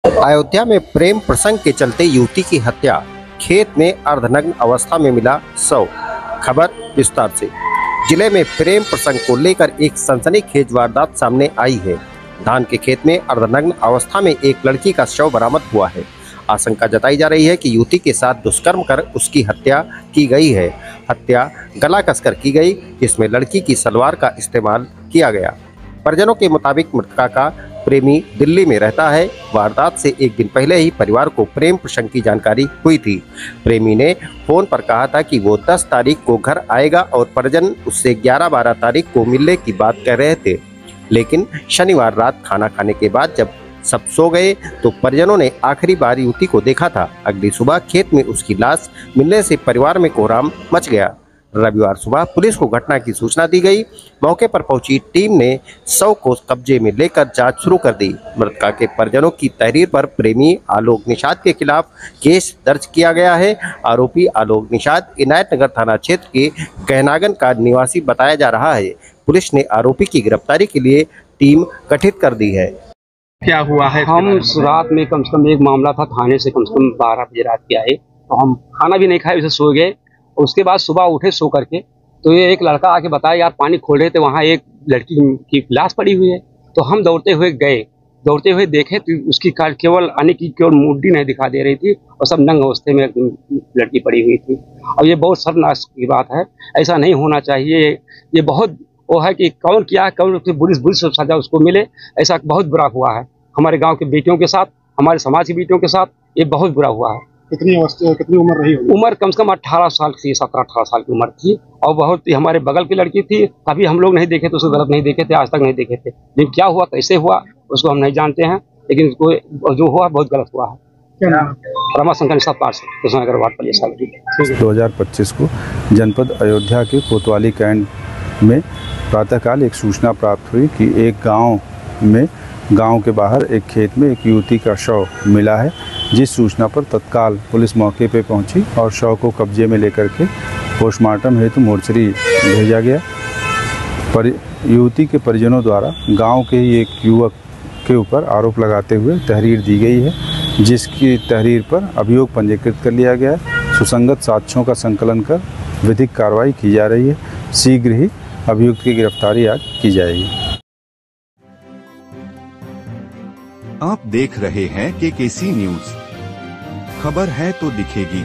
अयोध्या में प्रेम प्रसंग के चलते युवती की हत्या, खेत में अर्धनग्न अवस्था में मिला शव। खबर विस्तार से। जिले में प्रेम प्रसंग को लेकर एक सनसनीखेज वारदात सामने आई है। धान के खेत में अर्धनग्न अवस्था में एक लड़की का शव बरामद हुआ है। आशंका जताई जा रही है कि युवती के साथ दुष्कर्म कर उसकी हत्या की गई है। हत्या गला कसकर की गई, जिसमें लड़की की सलवार का इस्तेमाल किया गया। परिजनों के मुताबिक मृतका का प्रेमी दिल्ली में रहता है। वारदात से एक दिन पहले ही परिवार को प्रेम प्रसंग की जानकारी हुई थी। प्रेमी ने फोन पर कहा था कि वो 10 तारीख को घर आएगा और परिजन उससे 11-12 तारीख को मिलने की बात कर रहे थे। लेकिन शनिवार रात खाना खाने के बाद जब सब सो गए तो परिजनों ने आखिरी बार युवती को देखा था। अगली सुबह खेत में उसकी लाश मिलने से परिवार में कोहराम मच गया। रविवार सुबह पुलिस को घटना की सूचना दी गई। मौके पर पहुंची टीम ने शव को कब्जे में लेकर जांच शुरू कर दी। मृतका के परिजनों की तहरीर पर प्रेमी आलोक निषाद के खिलाफ केस दर्ज किया गया है। आरोपी आलोक निषाद इनायत नगर थाना क्षेत्र के कहनागन का निवासी बताया जा रहा है। पुलिस ने आरोपी की गिरफ्तारी के लिए टीम गठित कर दी है। क्या हुआ है? हम रात में कम से कम एक मामला था, थाने से कम 12 बजे रात के आए, तो हम खाना भी नहीं खाए, उसे सो गए। उसके बाद सुबह उठे सो करके, तो ये एक लड़का आके बताया यार पानी खोल रहे थे, वहाँ एक लड़की की लाश पड़ी हुई है। तो हम दौड़ते हुए गए, दौड़ते हुए देखे तो उसकी केवल आने की केवल मुड्डी नहीं दिखा दे रही थी और सब नंग अवस्थे में लड़की पड़ी हुई थी। और ये बहुत शर्मनाक की बात है, ऐसा नहीं होना चाहिए। ये बहुत वो है कि कौन किया, कौन बुरी सजा उसको मिले, ऐसा बहुत बुरा हुआ है हमारे गांव के बेटियों के साथ, हमारे समाज की बेटियों के साथ। ये बहुत बुरा हुआ है। कितनी उम्र रही होगी? उम्र कम से कम 18 साल की, 17-18 साल की उम्र थी और बहुत ही हमारे बगल की लड़की थी। कभी हम लोग नहीं देखे थे, उसको गलत नहीं देखे थे, आज तक नहीं देखे थे। लेकिन क्या हुआ, कैसे हुआ, उसको हम नहीं जानते हैं, लेकिन उसको जो हुआ बहुत गलत हुआ है। क्या नाम? रमाशंकर निषाद पार्षद, कृष्णनगर वार्ड पर। 2025 को जनपद अयोध्या के कोतवाली कैंट में प्रातःकाल एक सूचना प्राप्त हुई कि एक गांव के बाहर एक खेत में एक युवती का शव मिला है। जिस सूचना पर तत्काल पुलिस मौके पर पहुंची और शव को कब्जे में लेकर के पोस्टमार्टम हेतु मोर्चरी भेजा गया। युवती के परिजनों द्वारा गांव के ही एक युवक के ऊपर आरोप लगाते हुए तहरीर दी गई है, जिसकी तहरीर पर अभियोग पंजीकृत कर लिया गया है। सुसंगत साक्ष्यों का संकलन कर विधिक कार्रवाई की जा रही है। शीघ्र ही अभियुक्त की गिरफ्तारी आज की जाएगी। आप देख रहे हैं केकेसी न्यूज। खबर है तो दिखेगी।